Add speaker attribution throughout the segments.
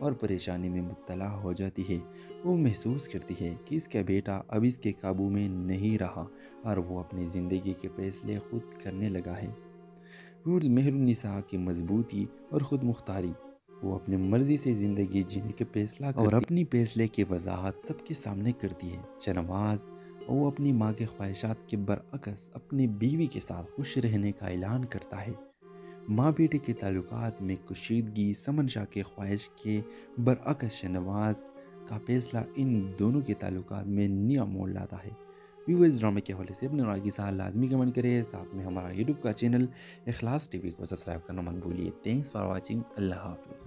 Speaker 1: اور پریشانی میں مبتلا ہو جاتی ہے۔ وہ محسوس کرتی ہے کہ اس کا بیٹا اب اس کے قابو میں نہیں رہا اور وہ اپنی زندگی کے فیصلے خود کرنے لگا ہے۔ مہر النساء کی مضبوطی اور خود مختاری، وہ اپنی مرضی سے زندگی جینے کے فیصلہ کرتی اور اپنی فیصلے کی وضاحت سب کے سامنے کرتی ہے۔ شہنواز وہ اپنی ماں کے خواہشات کے برعکس اپنی بیوی کے ساتھ خوش رہنے کا اعلان کرتا ہے۔ ماں بیٹے کے تعلقات میں کشیدگی سمن شاہ کے خواہش کے برعکس شہنواز کا فیصلہ ان دونوں کے تعلقات میں نیا موڑ لاتا ہے۔ ویورز، ڈرامے کے حوالے سے اپنے رائے کے ساتھ لازمی کمنٹ کریں، ساتھ میں ہمارا یوٹیوب کا چینل اخلاص ٹی وی کو سبسکرائب کرنا مت بھولیے۔ تھینکس فار واچنگ، اللہ حافظ۔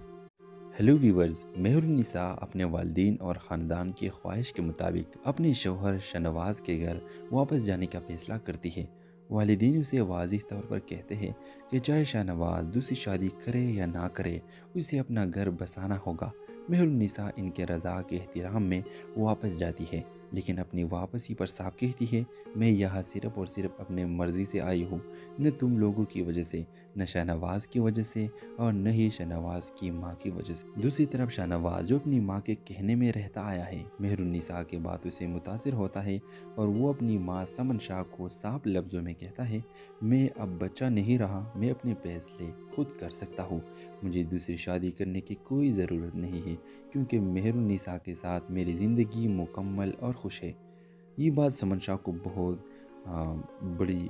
Speaker 1: ہیلو ویورز، مہر النساء اپنے والدین اور خاندان کی خواہش کے مطابق اپنے شوہر شہنواز کے گھر واپس جانے کا فیصلہ کرتی ہے۔ والدین اسے واضح طور پر کہتے ہیں کہ چاہے شہنواز دوسری شادی کرے یا نہ کرے، اسے اپنا گھر بسانا ہوگا۔ مہر النساء ان کے رضا کے احترام میں واپس جاتی ہے، لیکن اپنی واپسی پر صاف کہتی ہے، میں یہاں صرف اور صرف اپنے مرضی سے آئی ہوں، نہ تم لوگوں کی وجہ سے، نہ شہنواز کی وجہ سے اور نہ ہی شہنواز کی ماں کی وجہ سے۔ دوسری طرف شہنواز جو اپنی ماں کے کہنے میں رہتا آیا ہے، مہر النساء کے باتوں سے متاثر ہوتا ہے اور وہ اپنی ماں سمن شاہ کو صاف لفظوں میں کہتا ہے، میں اب بچہ نہیں رہا، میں اپنے فیصلے خود کر سکتا ہوں، مجھے دوسری شادی کرنے کی کوئی ضرورت نہیں ہے، کیونکہ مہر النساء کے ساتھ میری زندگی مکمل اور خوش ہے۔ یہ بات سمن شاہ کو بہت بڑی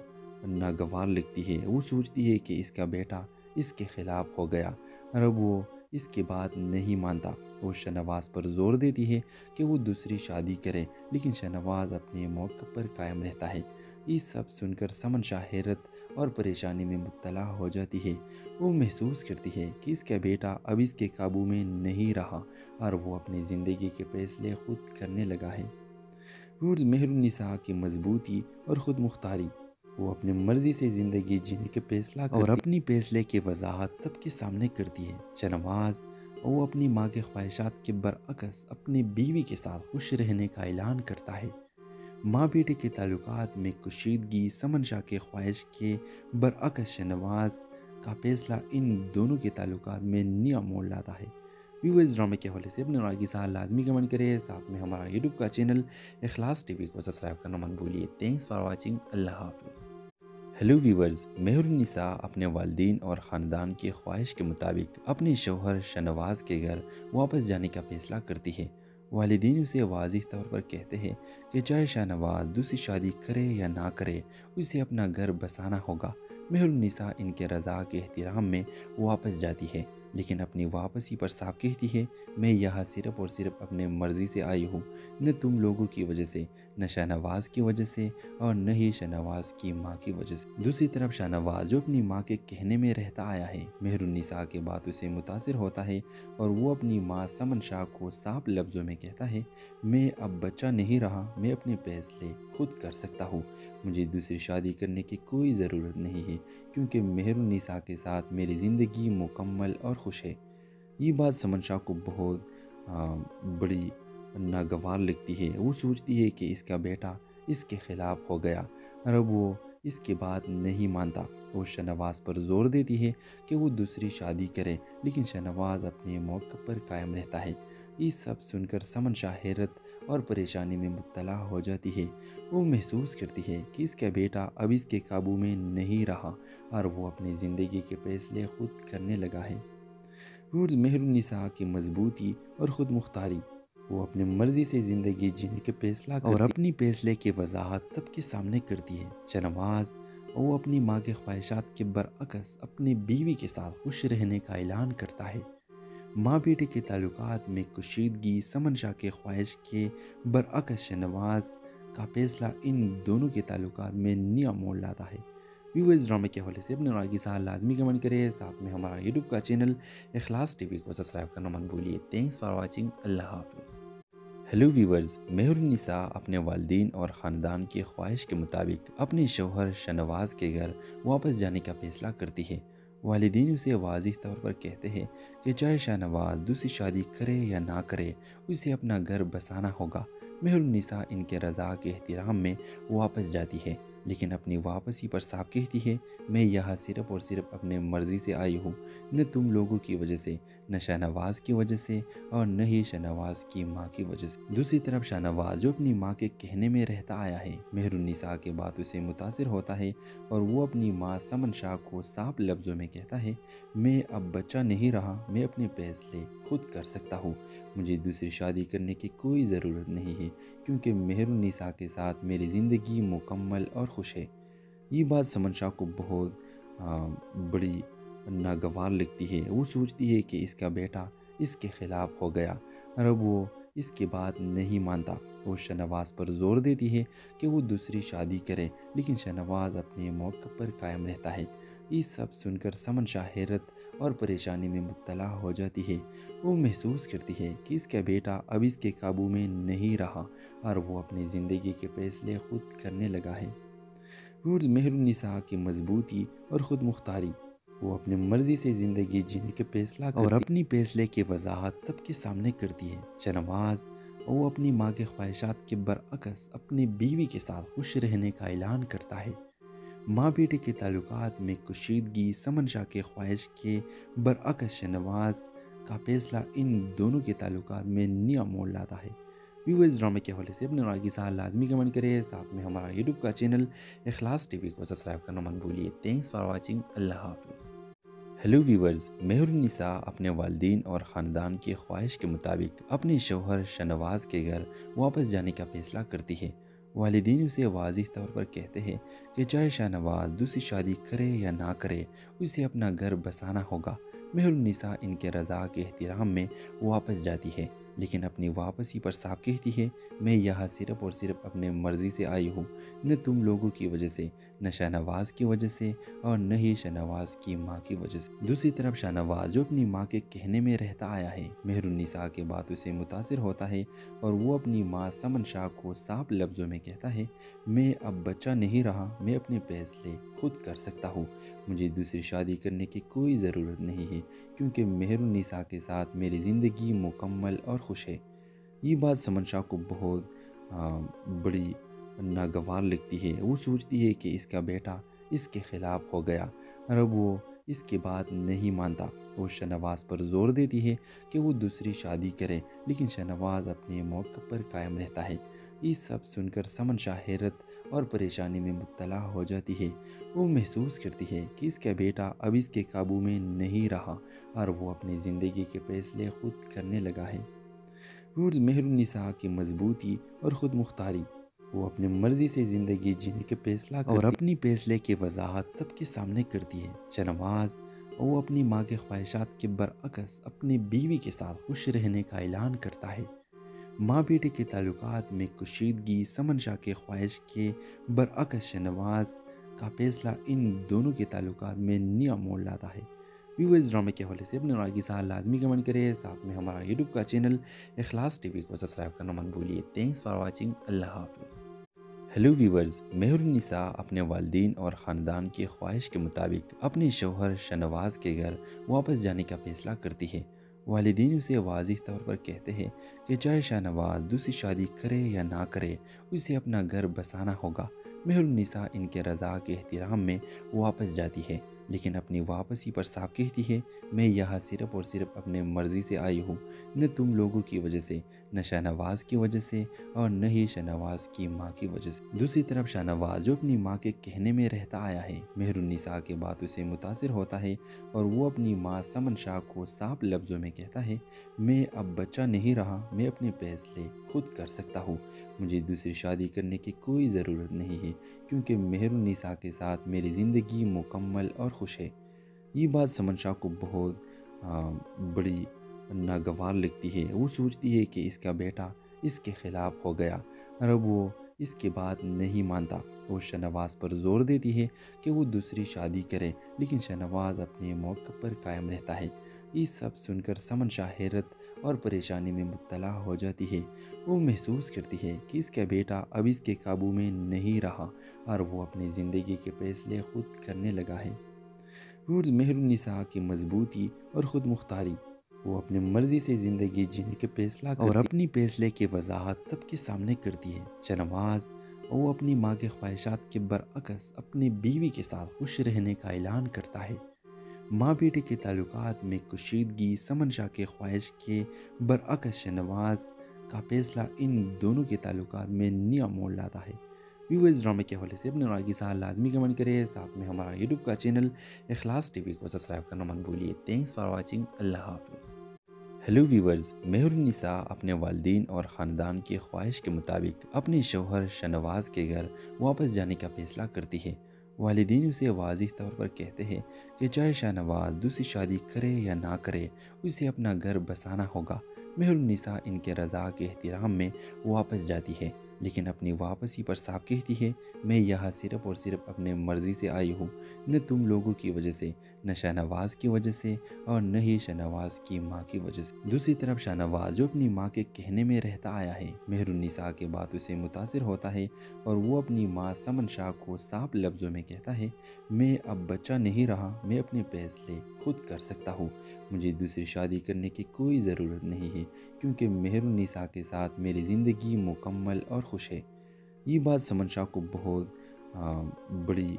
Speaker 1: ناگوار لگتی ہے۔ وہ سوچتی ہے کہ اس کا بیٹا اس کے خلاف ہو گیا اور اب وہ اس کی بات نہیں مانتا۔ وہ شہنواز پر زور دیتی ہے کہ وہ دوسری شادی کرے، لیکن شہنواز اپنے موقع پر قائم رہتا ہے۔ یہ سب سن کر سمن شاہ حیرت اور پریشانی میں مبتلا ہو جاتی ہے۔ وہ محسوس کرتی ہے کہ اس کا بیٹا اب اس کے قابو میں نہیں رہا اور وہ اپنی زندگی کے فیصلے خود کرنے لگا ہے۔ مہر النساء کی مضبوطی اور خود مختاری، وہ اپنی مرضی سے زندگی جینے کے فیصلہ کرتی اور اپنی فیصلے کی وضاحت سب کے سامنے کرتی ہے۔ شہنواز وہ اپنی ماں کے خواہشات کے برعکس اپنی بیوی کے ساتھ خوش رہنے کا اعلان کرتا ہے۔ ماں بیٹے کے تعلقات میں کشیدگی سمن شاہ کے خواہش کے برعکس شہنواز کا فیصلہ ان دونوں کے تعلقات میں نیا موڑ لاتا ہے۔ ویورز، ڈرامے کے حوالے سے اپنے رائے کے ساتھ لازمی کمنٹ کریں، ساتھ میں ہمارا یوٹیوب کا چینل اخلاص ٹی وی کو سبسکرائب کرنا مت بھولیے۔ تھینکس فار واچنگ، اللہ حافظ۔ ہیلو ویورز، مہر النساء اپنے والدین اور خاندان کی خواہش کے مطابق اپنے شوہر شہنواز کے گھر واپس جانے کا فیصلہ کرتی ہے۔ والدین اسے واضح طور پر کہتے ہیں کہ چاہے شہنواز دوسری شادی کرے یا نہ کرے، اسے اپنا گھر بسانا ہوگا۔ مہر النساء ان کے رضا کے احترام میں واپس جاتی ہے، لیکن اپنی واپسی پر صاف کہتی ہے، میں یہاں صرف اور صرف اپنے مرضی سے آئی ہوں، نہ تم لوگوں کی وجہ سے، نہ شہنواز کی وجہ سے اور نہ ہی شہنواز کی ماں کی وجہ سے۔ دوسری طرف شہنواز جو اپنی ماں کے کہنے میں رہتا آیا ہے، مہر النساء کے باتوں سے متاثر ہوتا ہے اور وہ اپنی ماں سمن شاہ کو صاف لفظوں میں کہتا ہے، میں اب بچہ نہیں رہا، میں اپنے فیصلے خود کر سکتا ہوں، مجھے دوسری شادی کرنے کی کوئی ضرورت نہیں ہے، کیونکہ مہر النساء کے ساتھ میری زندگی مکمل اور خوش ہے۔ یہ بات سمن شاہ کو بہت بڑی ناگوار لگتی ہے۔ وہ سوچتی ہے کہ اس کا بیٹا اس کے خلاف ہو گیا اور اب وہ اس کی بات نہیں مانتا۔ وہ شہنواز پر زور دیتی ہے کہ وہ دوسری شادی کرے، لیکن شہنواز اپنے موقع پر قائم رہتا ہے۔ یہ سب سن کر سمن شاہ حیرت اور پریشانی میں مبتلا ہو جاتی ہے۔ وہ محسوس کرتی ہے کہ اس کا بیٹا اب اس کے قابو میں نہیں رہا اور وہ اپنی زندگی کے فیصلے خود کرنے لگا ہے۔ مہر النساء کی مضبوطی اور خود مختاری، وہ اپنی مرضی سے زندگی جینے کے فیصلہ کرتی اور اپنی فیصلے کی وضاحت سب کے سامنے کرتی ہے۔ شہنواز وہ اپنی ماں کے خواہشات کے برعکس اپنی بیوی کے ساتھ خوش رہنے کا اعلان کرتا ہے۔ ماں بیٹے کے تعلقات میں کشیدگی سمن شاہ کے خواہش کے برعکس شہنواز کا فیصلہ ان دونوں کے تعلقات میں نیا موڑ لاتا ہے۔ ویورز، ڈرامے کے حوالے سے اپنے رائے کے ساتھ لازمی کمنٹ کریں، ساتھ میں ہمارا یوٹیوب کا چینل اخلاص ٹی وی کو سبسکرائب کرنا مت بھولیے۔ تھینکس فار واچنگ، اللہ حافظ۔ ہیلو ویورز، مہر النساء اپنے والدین اور خاندان کی خواہش کے مطابق اپنے شوہر شہنواز کے گھر واپس جانے کا فیصلہ کرتی ہے۔ والدین اسے واضح طور پر کہتے ہیں کہ چاہے شہنواز دوسری شادی کرے یا نہ کرے، اسے اپنا گھر بسانا ہوگا۔ مہر النساء ان کے رضا کے احترام میں واپس جاتی ہے، لیکن اپنی واپسی پر صاف کہتی ہے میں یہاں صرف اور صرف اپنے مرضی سے آئی ہوں، نہ تم لوگوں کی وجہ سے، نہ شاہ نواز کی وجہ سے اور نہ ہی شاہ نواز کی ماں کی وجہ سے۔ دوسری طرف شاہ نواز جو اپنی ماں کے کہنے میں رہتا آیا ہے، مہر النساء کے باتوں سے متاثر ہوتا ہے اور وہ اپنی ماں سمن شاہ کو صاف لفظوں میں کہتا ہے میں اب بچہ نہیں رہا، میں اپنے فیصلے خود کر سکتا ہوں، مجھے دوسری شادی کرنے کی کوئی ضرورت نہیں ہے کیونکہ مہر النساء کے ساتھ میری زندگی مکمل اور خوش ہے۔ یہ بات سمن شاہ کو بہت بڑی ناگوار لگتی ہے۔ وہ سوچتی ہے کہ اس کا بیٹا اس کے خلاف ہو گیا اور اب وہ اس کی بات نہیں مانتا۔ وہ شاہ نواز پر زور دیتی ہے کہ وہ دوسری شادی کرے، لیکن شاہ نواز اپنے موقع پر قائم رہتا ہے۔ یہ سب سن کر سمن شاہ حیرت اور پریشانی میں مبتلا ہو جاتی ہے۔ وہ محسوس کرتی ہے کہ اس کا بیٹا اب اس کے قابو میں نہیں رہا اور وہ اپنی زندگی کے فیصلے خود کرنے لگا ہے۔ مہر النساء کی مضبوطی اور خود مختاری، وہ اپنی مرضی سے زندگی جینے کے فیصلہ کرتی اور اپنی فیصلے کی وضاحت سب کے سامنے کرتی ہے۔ شاہ نواز وہ اپنی ماں کے خواہشات کے برعکس اپنی بیوی کے ساتھ خوش رہنے کا اعلان کرتا ہے۔ ماں بیٹے کے تعلقات میں کشیدگی سمن شاہ کے خواہش کے برعکس شاہ نواز کا فیصلہ ان دونوں کے تعلقات میں نیا موڑ لاتا ہے۔ ویورز ڈرامے کے حوالے سے اپنے رائے کے ساتھ لازمی کمنٹ کریں، ساتھ میں ہمارا یوٹیوب کا چینل اخلاص ٹی وی کو سبسکرائب کرنا مت بھولیے۔ تھینکس فار واچنگ، اللہ حافظ۔ ہیلو ویورز، مہر النساء اپنے والدین اور خاندان کی خواہش کے مطابق اپنے شوہر شاہ نواز کے گھر واپس جانے کا فیصلہ کرتی ہے۔ والدین اسے واضح طور پر کہتے ہیں کہ چاہے شاہ نواز دوسری شادی کرے یا نہ کرے، اسے اپنا گھر بسانا ہوگا۔ مہر النساء ان کے رضا کے احترام میں واپس جاتی ہے، لیکن اپنی واپسی پر صاف کہتی ہے میں یہاں صرف اور صرف اپنے مرضی سے آئی ہوں، نہ تم لوگوں کی وجہ سے، نہ شاہ نواز کی وجہ سے اور نہ ہی شاہ نواز کی ماں کی وجہ سے۔ دوسری طرف شاہ نواز جو اپنی ماں کے کہنے میں رہتا آیا ہے، مہر النساء کے باتوں سے متاثر ہوتا ہے اور وہ اپنی ماں سمن شاہ کو صاف لفظوں میں کہتا ہے میں اب بچہ نہیں رہا، میں اپنے فیصلے خود کر سکتا ہوں، مجھے دوسری شادی کرنے کی کوئی ضرورت نہیں ہے کیونکہ مہر النساء کے ساتھ میری زندگی مکمل اور خوش ہے۔ یہ بات سمن شاہ کو بہت بڑی ناگوار لگتی ہے۔ وہ سوچتی ہے کہ اس کا بیٹا اس کے خلاف ہو گیا اور اب وہ اس کی بات نہیں مانتا۔ وہ شاہ نواز پر زور دیتی ہے کہ وہ دوسری شادی کرے، لیکن شاہ نواز اپنے موقع پر قائم رہتا ہے۔ یہ سب سن کر سمن شاہ حیرت اور پریشانی میں مبتلا ہو جاتی ہے۔ وہ محسوس کرتی ہے کہ اس کا بیٹا اب اس کے قابو میں نہیں رہا اور وہ اپنی زندگی کے فیصلے خود کرنے لگا ہے۔ مہر النساء کی مضبوطی اور خود مختاری، وہ اپنی مرضی سے زندگی جینے کے فیصلہ کرتی اور اپنی فیصلے کی وضاحت سب کے سامنے کرتی ہے۔ شاہ نواز وہ اپنی ماں کے خواہشات کے برعکس اپنی بیوی کے ساتھ خوش رہنے کا اعلان کرتا ہے۔ ماں بیٹے کے تعلقات میں کشیدگی سمن شاہ کے خواہش کے برعکس شاہ نواز کا فیصلہ ان دونوں کے تعلقات میں نیا موڑ لاتا ہے۔ ویورز ڈرامے کے حوالے سے اپنے رائے کے ساتھ لازمی کمنٹ کریں، ساتھ میں ہمارا یوٹیوب کا چینل اخلاص ٹی وی کو سبسکرائب کرنا مت بھولیے۔ تھینکس فار واچنگ، اللہ حافظ۔ ہیلو ویورز، مہر النساء اپنے والدین اور خاندان کی خواہش کے مطابق اپنے شوہر شاہ نواز کے گھر واپس جانے کا فیصلہ کرتی ہے۔ والدین اسے واضح طور پر کہتے ہیں کہ چاہے شاہ نواز دوسری شادی کرے یا نہ کرے، اسے اپنا گھر بسانا ہوگا۔ مہر النساء ان کے رضا کے احترام میں واپس جاتی ہے، لیکن اپنی واپسی پر صاف کہتی ہے میں یہاں صرف اور صرف اپنے مرضی سے آئی ہوں، نہ تم لوگوں کی وجہ سے، نہ شاہ نواز کی وجہ سے اور نہ ہی شاہ نواز کی ماں کی وجہ سے۔ دوسری طرف شاہ نواز جو اپنی ماں کے کہنے میں رہتا آیا ہے، مہر النساء کے باتوں سے متاثر ہوتا ہے اور وہ اپنی ماں سمن شاہ کو صاف لفظوں میں کہتا ہے میں اب بچہ نہیں رہا، میں اپنے فیصلے خود کر سکتا ہوں، مجھے دوسری شادی کرنے کی کوئی ضرورت نہیں ہے کیونکہ مہر النساء کے ساتھ میری زندگی مکمل اور خوش ہے۔ یہ بات سمن شاہ کو بہت بڑی ناگوار لگتی ہے۔ وہ سوچتی ہے کہ اس کا بیٹا اس کے خلاف ہو گیا اور اب وہ اس کی بات نہیں مانتا۔ وہ شاہ نواز پر زور دیتی ہے کہ وہ دوسری شادی کرے، لیکن شاہ نواز اپنے موقع پر قائم رہتا ہے۔ یہ سب سن کر سمن شاہ حیرت اور پریشانی میں مبتلا ہو جاتی ہے۔ وہ محسوس کرتی ہے کہ اس کا بیٹا اب اس کے قابو میں نہیں رہا اور وہ اپنی زندگی کے فیصلے خود کرنے لگا ہے۔ مہر النساء کی مضبوطی اور خود مختاری، وہ اپنی مرضی سے زندگی جینے کے فیصلہ کرتی اور اپنی فیصلے کی وضاحت سب کے سامنے کرتی ہے۔ شاہ نواز وہ اپنی ماں کے خواہشات کے برعکس اپنی بیوی کے ساتھ خوش رہنے کا اعلان کرتا ہے۔ ماں بیٹے کے تعلقات میں کشیدگی سمن شاہ کے خواہش کے برعکس شہنواز کا فیصلہ ان دونوں کے تعلقات میں نیا موڑ لاتا ہے۔ ویورز، ڈرامے کے حوالے سے اپنے رائے کے ساتھ لازمی کمنٹ کریں، ساتھ میں ہمارا یوٹیوب کا چینل اخلاص ٹی وی کو سبسکرائب کرنا مت بھولیے۔ تھینکس فار واچنگ، اللہ حافظ۔ ہیلو ویورز، مہر النساء اپنے والدین اور خاندان کی خواہش کے مطابق اپنے شوہر شہنواز کے گھر واپس جانے کا فیصلہ کرتی ہے۔ والدین اسے واضح طور پر کہتے ہیں کہ چاہے شہنواز دوسری شادی کرے یا نہ کرے، اسے اپنا گھر بسانا ہوگا۔ مہر النساء ان کے رضا کے احترام میں واپس جاتی ہے، لیکن اپنی واپسی پر صاف کہتی ہے، میں یہاں صرف اور صرف اپنے مرضی سے آئی ہوں، نہ تم لوگوں کی وجہ سے، نہ شہنواز کی وجہ سے، اور نہ ہی شہنواز کی ماں کی وجہ سے۔ دوسری طرف شہنواز جو اپنی ماں کے کہنے میں رہتا آیا ہے، مہر النساء کے باتوں سے متاثر ہوتا ہے اور وہ اپنی ماں سمن شاہ کو صاف لفظوں میں کہتا ہے، میں اب بچہ نہیں رہا، میں اپنے فیصلے خود کر سکتا ہوں، مجھے دوسری شادی کرنے کی کوئی ضرورت نہیں ہے، کیونکہ مہر النساء کے ساتھ میری زندگی مکمل اور خوش ہے۔ یہ بات سمن شاہ کو بہت بڑی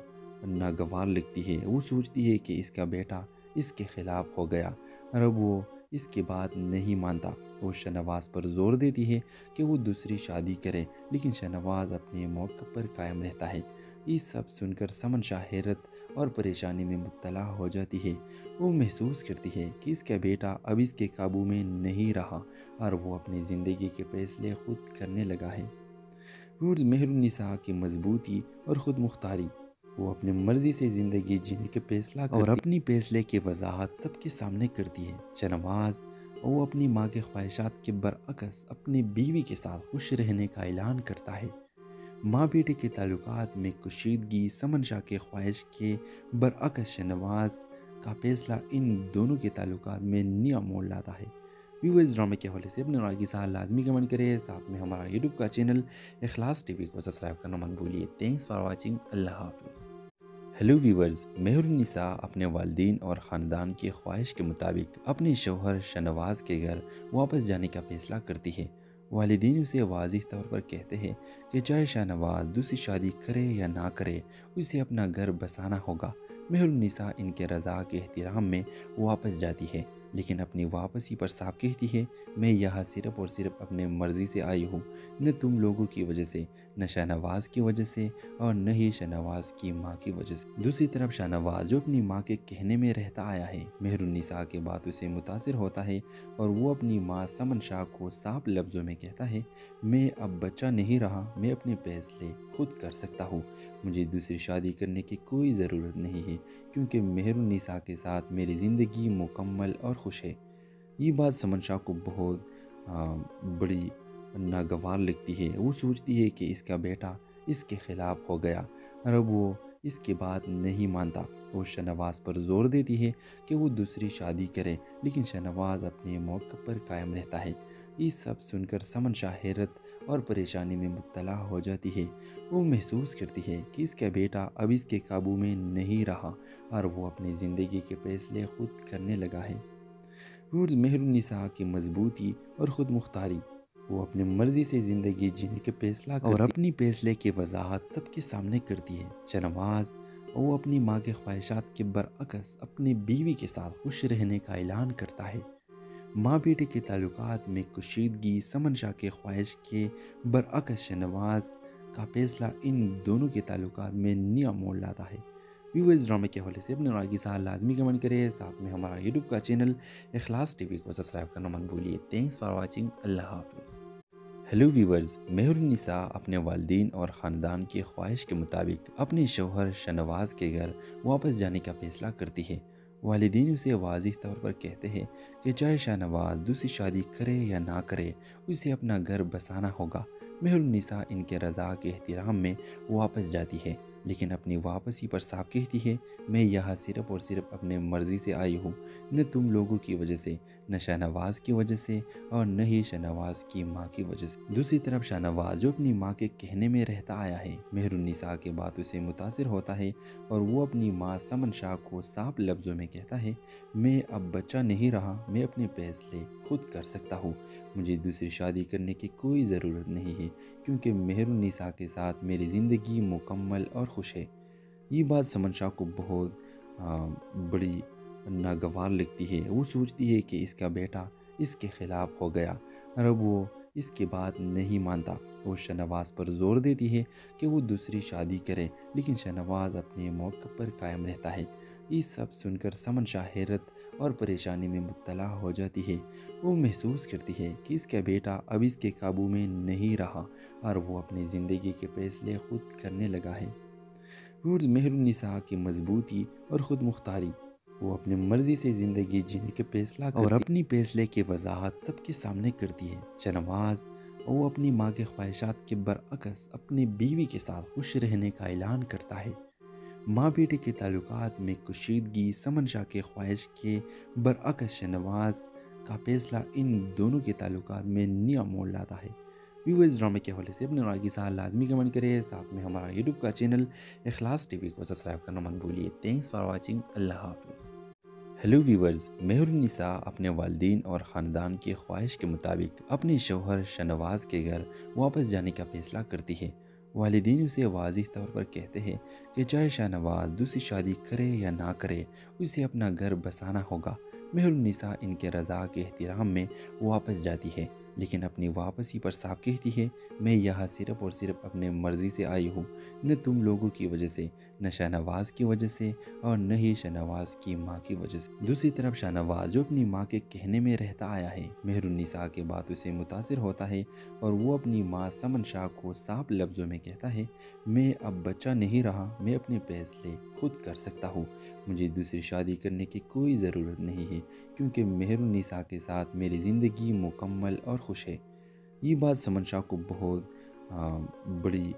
Speaker 1: ناگوار لگتی ہے۔ وہ سوچتی ہے کہ اس کا بیٹا اس کے خلاف ہو گیا اور اب وہ اس کی بات نہیں مانتا۔ وہ شہنواز پر زور دیتی ہے کہ وہ دوسری شادی کرے، لیکن شہنواز اپنے موقع پر قائم رہتا ہے۔ یہ سب سن کر سمن شاہ حیرت اور پریشانی میں مبتلا ہو جاتی ہے۔ وہ محسوس کرتی ہے کہ اس کا بیٹا اب اس کے قابو میں نہیں رہا اور وہ اپنی زندگی کے فیصلے خود کرنے لگا ہے۔ مہر النساء کی مضبوطی اور خود مختاری، وہ اپنی مرضی سے زندگی جینے کے فیصلہ کرتی اور اپنی فیصلے کی وضاحت سب کے سامنے کرتی ہے۔ شہنواز وہ اپنی ماں کے خواہشات کے برعکس اپنی بیوی کے ساتھ خوش رہنے کا اعلان کرتا ہے۔ ماں بیٹے کے تعلقات میں کشیدگی سمن شاہ کے خواہش کے برعکس شہنواز کا فیصلہ ان دونوں کے تعلقات میں نیا موڑ لاتا ہے۔ ویورز، ڈرامے کے حوالے سے اپنے رائے کے ساتھ لازمی کمنٹ کریں، ساتھ میں ہمارا یوٹیوب کا چینل اخلاص ٹی وی کو سبسکرائب کرنا مت بھولیے۔ تھینکس فار واچنگ، اللہ حافظ۔ ہیلو ویورز، مہر النساء اپنے والدین اور خاندان کی خواہش کے مطابق اپنے شوہر شہنواز کے گھر واپس جانے کا فیصلہ کرتی ہے۔ والدین اسے واضح طور پر کہتے ہیں کہ چاہے شہنواز دوسری شادی کرے یا نہ کرے، اسے اپنا گھر بسانا ہوگا۔ مہر النساء ان کے رضا کے احترام میں واپس جاتی ہے، لیکن اپنی واپسی پر صاف کہتی ہے، میں یہاں صرف اور صرف اپنے مرضی سے آئی ہوں، نہ تم لوگوں کی وجہ سے، نہ شہنواز کی وجہ سے، اور نہ ہی شہنواز کی ماں کی وجہ سے۔ دوسری طرف شہنواز جو اپنی ماں کے کہنے میں رہتا آیا ہے، مہر النساء کے باتوں سے متاثر ہوتا ہے اور وہ اپنی ماں سمن شاہ کو صاف لفظوں میں کہتا ہے، میں اب بچہ نہیں رہا، میں اپنے فیصلے خود کر سکتا ہوں، مجھے دوسری شادی کرنے کی کوئی ضرورت نہیں ہے، کیونکہ مہر النساء کے ساتھ میری زندگی مکمل اور خوش ہے۔ یہ بات سمن شاہ کو بہت بڑی ناگوار لگتی ہے۔ وہ سوچتی ہے کہ اس کا بیٹا اس کے خلاف ہو گیا اور اب وہ اس کی بات نہیں مانتا۔ وہ شہنواز پر زور دیتی ہے کہ وہ دوسری شادی کرے، لیکن شہنواز اپنے موقع پر قائم رہتا ہے۔ یہ سب سن کر سمن شاہ حیرت اور پریشانی میں مبتلا ہو جاتی ہے۔ وہ محسوس کرتی ہے کہ اس کا بیٹا اب اس کے قابو میں نہیں رہا اور وہ اپنی زندگی کے فیصلے خود کرنے لگا ہے۔ مہر النساء کی مضبوطی اور خود مختاری، وہ اپنی مرضی سے زندگی جینے کے فیصلہ کرتی اور اپنی فیصلے کی وضاحت سب کے سامنے کرتی ہے۔ شہنواز وہ اپنی ماں کے خواہشات کے برعکس اپنی بیوی کے ساتھ خوش رہنے کا اعلان کرتا ہے۔ ماں بیٹے کے تعلقات میں کشیدگی سمن شاہ کے خواہش کے برعکس شہنواز کا فیصلہ ان دونوں کے تعلقات میں نیا موڑ لاتا ہے۔ ویورز، ڈرامے کے حوالے سے اپنے رائے کے ساتھ لازمی کمنٹ کریں، ساتھ میں ہمارا یوٹیوب کا چینل اخلاص ٹی وی کو سبسکرائب کرنا مت بھولیے۔ تھینکس فار واچنگ، اللہ حافظ۔ ہیلو ویورز، مہر النساء اپنے والدین اور خاندان کی خواہش کے مطابق اپنے شوہر شہنواز کے گھر واپس جانے کا فیصلہ کرتی ہے۔ والدین اسے واضح طور پر کہتے ہیں کہ چاہے شہنواز دوسری شادی کرے یا نہ کرے، اسے اپنا گھر بسانا ہوگا۔ مہر النساء ان کے رضا کے احترام میں واپس جاتی ہے، لیکن اپنی واپسی پر صاف کہتی ہے، میں یہاں صرف اور صرف اپنے مرضی سے آئی ہوں، نہ تم لوگوں کی وجہ سے، نہ شہنواز کی وجہ سے، اور نہ ہی شہنواز کی ماں کی وجہ سے۔ دوسری طرف شہنواز جو اپنی ماں کے کہنے میں رہتا آیا ہے، مہر النساء کے باتوں سے متاثر ہوتا ہے اور وہ اپنی ماں سمن شاہ کو صاف لفظوں میں کہتا ہے، میں اب بچہ نہیں رہا، میں اپنے فیصلے خود کر سکتا ہوں، مجھے دوسری شادی کرنے کی کوئی ضرورت نہیں ہے کیونکہ مہر النساء کے ساتھ میری زندگی مکمل اور خوش ہے۔ یہ بات سمن شاہ کو بہت بڑی ناگوار لگتی ہے۔ وہ سوچتی ہے کہ اس کا بیٹا اس کے خلاف ہو گیا اور اب وہ اس کی بات نہیں مانتا۔ وہ شاہنواز پر زور دیتی ہے کہ وہ دوسری شادی کرے، لیکن شاہنواز اپنے موقع پر قائم رہتا ہے۔ یہ سب سن کر سمن شاہ حیرت اور پریشانی میں مبتلا ہو جاتی ہے۔ وہ محسوس کرتی ہے کہ اس کا بیٹا اب اس کے قابو میں نہیں رہا اور وہ اپنی زندگی کے فیصلے خود کرنے لگا ہے۔ مہر النساء کی مضبوطی اور خود مختاری، وہ اپنی مرضی سے زندگی جینے کے فیصلہ کرتی اور اپنی فیصلے کی وضاحت سب کے سامنے کرتی ہے۔ شاہنواز وہ اپنی ماں کے خواہشات کے برعکس اپنی بیوی کے ساتھ خوش رہنے کا اعلان کرتا ہے۔ ماں بیٹے کے تعلقات میں کشیدگی سمن شاہ کے خواہش کے برعکس شاہنواز کا فیصلہ ان دونوں کے تعلقات میں نیا موڑ لاتا ہے۔ ویورز، ڈرامے کے حوالے سے اپنے رائے کے ساتھ لازمی کمنٹ کریں، ساتھ میں ہمارا یوٹیوب کا چینل اخلاص ٹی وی کو سبسکرائب کرنا مت بھولیے۔ Thanks for watching. اللہ حافظ۔ ہیلو ویورز، مہر النساء اپنے والدین اور خاندان کی خواہش کے مطابق اپنے شوہر شاہنواز کے گھر واپس جانے کا فیصلہ کرتی ہے۔ والدین اسے واضح طور پر کہتے ہیں کہ چاہے شاہنواز دوسری شادی کرے یا نہ کرے، اسے اپنا گھر بسانا ہوگا۔ مہر النساء ان کے رضا کے احترام میں واپس جاتی ہے، لیکن اپنی واپسی پر صاف کہتی ہے، میں یہاں صرف اور صرف اپنے مرضی سے آئی ہوں، نہ تم لوگوں کی وجہ سے، نہ شاہنواز کی وجہ سے اور نہ ہی شاہنواز کی ماں کی وجہ سے۔ دوسری طرف شاہنواز جو اپنی ماں کے کہنے میں رہتا آیا ہے، مہر النساء کے باتوں سے متاثر ہوتا ہے اور وہ اپنی ماں سمن شاہ کو صاف لفظوں میں کہتا ہے، میں اب بچہ نہیں رہا، میں اپنے فیصلے خود کر سکتا ہوں، مجھے دوسری شادی کرنے کی کوئی ضرورت نہیں ہے کیونکہ مہر النساء کے ساتھ میری زندگی مکمل اور خوش ہے۔ یہ بات سمن شاہ کو بہت بڑی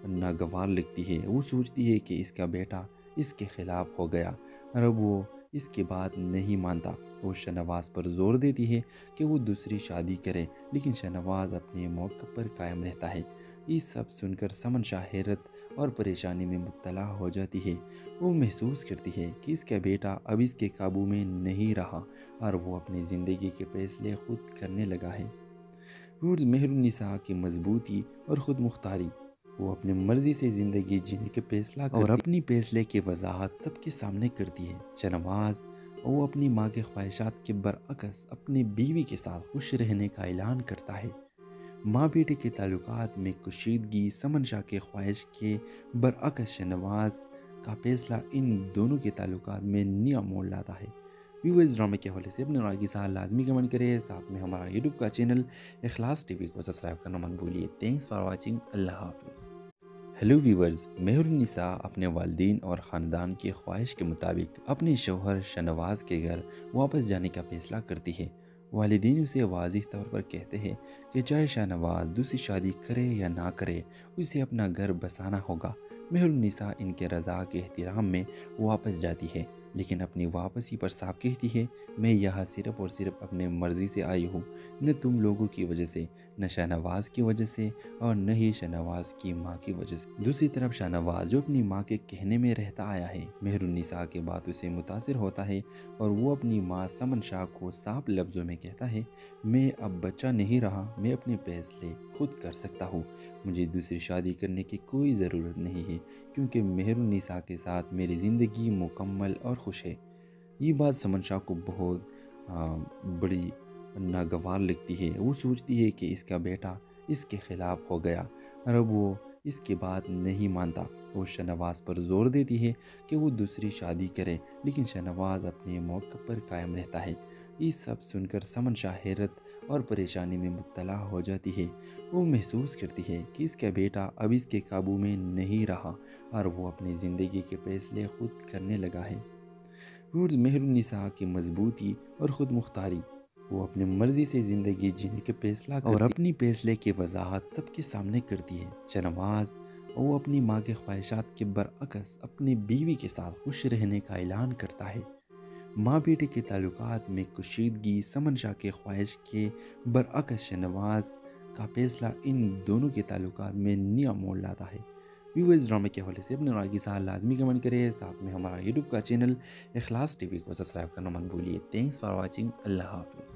Speaker 1: ناگوار لگتی ہے۔ وہ سوچتی ہے کہ اس کا بیٹا اس کے خلاف ہو گیا اور اب وہ اس کی بات نہیں مانتا۔ وہ شاہنواز پر زور دیتی ہے کہ وہ دوسری شادی کرے، لیکن شاہنواز اپنے موقع پر قائم رہتا ہے۔ یہ سب سن کر سمن شاہ حیرت اور پریشانی میں مبتلا ہو جاتی ہے۔ وہ محسوس کرتی ہے کہ اس کا بیٹا اب اس کے قابو میں نہیں رہا اور وہ اپنی زندگی کے فیصلے خود کرنے لگا ہے۔ مہر النساء کی مضبوطی اور خود مختاری، وہ اپنی مرضی سے زندگی جینے کے فیصلہ کرتی اور اپنی فیصلے کی وضاحت سب کے سامنے کرتی ہے۔ شاہنواز وہ اپنی ماں کے خواہشات کے برعکس اپنی بیوی کے ساتھ خوش رہنے کا اعلان کرتا ہے۔ ماں بیٹے کے تعلقات میں کشیدگی سمن شاہ کے خواہش کے برعکس شاہنواز کا فیصلہ ان دونوں کے تعلقات میں نیا موڑ لاتا ہے۔ ویورز، ڈرامے کے حوالے سے اپنے رائے کے ساتھ لازمی کمنٹ کریں، ساتھ میں ہمارا یوٹیوب کا چینل اخلاص ٹی وی کو سبسکرائب کرنا مت بھولیے۔ Thanks for watching. اللہ حافظ۔ ہیلو ویورز، مہر النساء اپنے والدین اور خاندان کی خواہش کے مطابق اپنے شوہر شاہنواز کے گھر واپس جانے کا فیصلہ کرتی ہے۔ والدین اسے واضح طور پر کہتے ہیں کہ چاہے شاہنواز دوسری شادی کرے یا نہ کرے، اسے اپنا گھر بسانا ہوگا۔ مہر النساء ان کے رضا کے احترام میں واپس جاتی ہے، لیکن اپنی واپسی پر صاف کہتی ہے، میں یہاں صرف اور صرف اپنے مرضی سے آئی ہوں، نہ تم لوگوں کی وجہ سے، نہ شاہنواز کی وجہ سے اور نہ ہی شاہنواز کی ماں کی وجہ سے۔ دوسری طرف شاہنواز جو اپنی ماں کے کہنے میں رہتا آیا ہے، مہر النساء کے باتوں سے متاثر ہوتا ہے اور وہ اپنی ماں سمن شاہ کو صاف لفظوں میں کہتا ہے، میں اب بچہ نہیں رہا، میں اپنے فیصلے خود کر سکتا ہوں، مجھے دوسری شادی کرنے کی کوئی ضرورت نہیں ہے کیونکہ مہر النساء کے ساتھ میری زندگی مکمل اور خوش ہے۔ یہ بات سمن شاہ کو بہت بڑی ناگوار لگتی ہے۔ وہ سوچتی ہے کہ اس کا بیٹا اس کے خلاف ہو گیا اور اب وہ اس کی بات نہیں مانتا۔ وہ شاہنواز پر زور دیتی ہے کہ وہ دوسری شادی کرے، لیکن شاہنواز اپنے موقع پر قائم رہتا ہے۔ یہ سب سن کر سمن شاہ حیرت اور پریشانی میں مبتلا ہو جاتی ہے۔ وہ محسوس کرتی ہے کہ اس کا بیٹا اب اس کے قابو میں نہیں رہا اور وہ اپنی زندگی کے فیصلے خود کرنے لگا ہے۔ مہر النساء کی مضبوطی اور خود مختاری، وہ اپنی مرضی سے زندگی جینے کے فیصلہ کرتی اور اپنی فیصلے کی وضاحت سب کے سامنے کرتی ہے۔ شاہنواز وہ اپنی ماں کے خواہشات کے برعکس اپنی بیوی کے ساتھ خوش رہنے کا اعلان کرتا ہے۔ ماں بیٹے کے تعلقات میں کشیدگی سمن شاہ کے خواہش کے برعکس شاہنواز کا فیصلہ ان دونوں کے تعلقات میں نیا موڑ لاتا ہے۔ ویورز، ڈرامے کے حوالے سے اپنے رائے کے ساتھ لازمی کمنٹ کریں، ساتھ میں ہمارا یوٹیوب کا چینل اخلاص ٹی وی کو سبسکرائب کرنا مت بھولیے۔ Thanks for watching. اللہ حافظ۔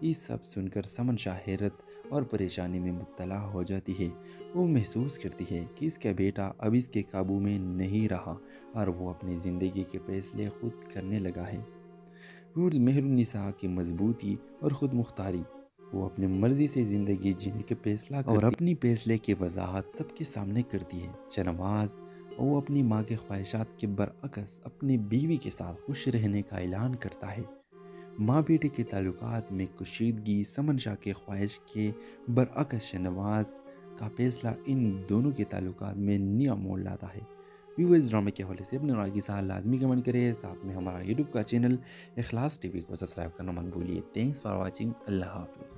Speaker 1: یہ سب سن کر سمن شاہ حیرت اور پریشانی میں مبتلا ہو جاتی ہے۔ وہ محسوس کرتی ہے کہ اس کا بیٹا اب اس کے قابو میں نہیں رہا اور وہ اپنی زندگی کے فیصلے خود کرنے لگا ہے۔ مہر النساء کی مضبوطی اور خود مختاری، وہ اپنی مرضی سے زندگی جینے کے فیصلہ کرتی اور اپنی فیصلے کی وضاحت سب کے سامنے کرتی ہے۔ شاہنواز وہ اپنی ماں کے خواہشات کے برعکس اپنی بیوی کے ساتھ خوش رہنے کا اعلان کرتا ہے۔ ماں بیٹے کے تعلقات میں کشیدگی سمن شاہ کے خواہش کے برعکس شاہنواز کا فیصلہ ان دونوں کے تعلقات میں نیا موڑ لاتا ہے۔ ویورز، ڈرامے کے حوالے سے اپنے رائے کے ساتھ لازمی کمنٹ کریں، ساتھ میں ہمارا یوٹیوب کا چینل اخلاص ٹی وی کو سبسکرائب کرنا مت بھولیے۔ تھینکس فار واچنگ، اللہ حافظ۔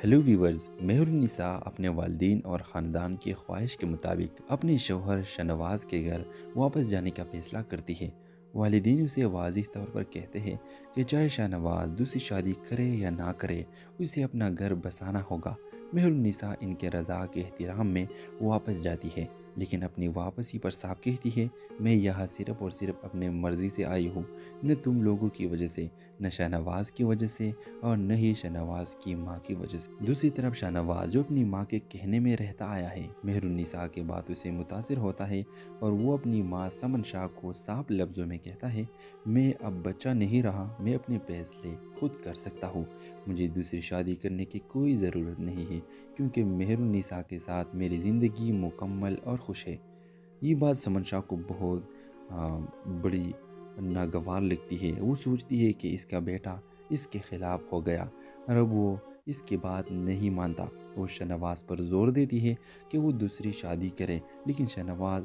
Speaker 1: ہیلو ویورز، مہر النساء اپنے والدین اور خاندان کی خواہش کے مطابق اپنے شوہر شاہنواز کے گھر واپس جانے کا فیصلہ کرتی ہے۔ والدین اسے واضح طور پر کہتے ہیں کہ چاہے شاہنواز دوسری شادی کرے یا نہ کرے، اسے اپنا گھر بسانا ہوگا۔ مہر النساء ان کے رضا کے احترام میں واپس جاتی ہے، لیکن اپنی واپسی پر صاف کہتی ہے، میں یہاں صرف اور صرف اپنے مرضی سے آئی ہوں، نہ تم لوگوں کی وجہ سے، نہ شاہنواز کی وجہ سے اور نہ ہی شاہنواز کی ماں کی وجہ سے۔ دوسری طرف شاہنواز جو اپنی ماں کے کہنے میں رہتا آیا ہے، مہر النساء کے باتوں سے متاثر ہوتا ہے اور وہ اپنی ماں سمن شاہ کو صاف لفظوں میں کہتا ہے، میں اب بچہ نہیں رہا، میں اپنے فیصلے خود کر سکتا ہوں، مجھے دوسری شادی کرنے کی کوئی ضرورت نہیں ہے، کیونکہ مہر النساء کے ساتھ میری زندگی مکمل اور خوش ہے۔ یہ بات سمن شاہ کو بہت بڑی ناگوار لگتی ہے۔ وہ سوچتی ہے کہ اس کا بیٹا اس کے خلاف ہو گیا اور اب وہ اس کی بات نہیں مانتا۔ وہ شاہنواز پر زور دیتی ہے کہ وہ دوسری شادی کرے، لیکن شاہنواز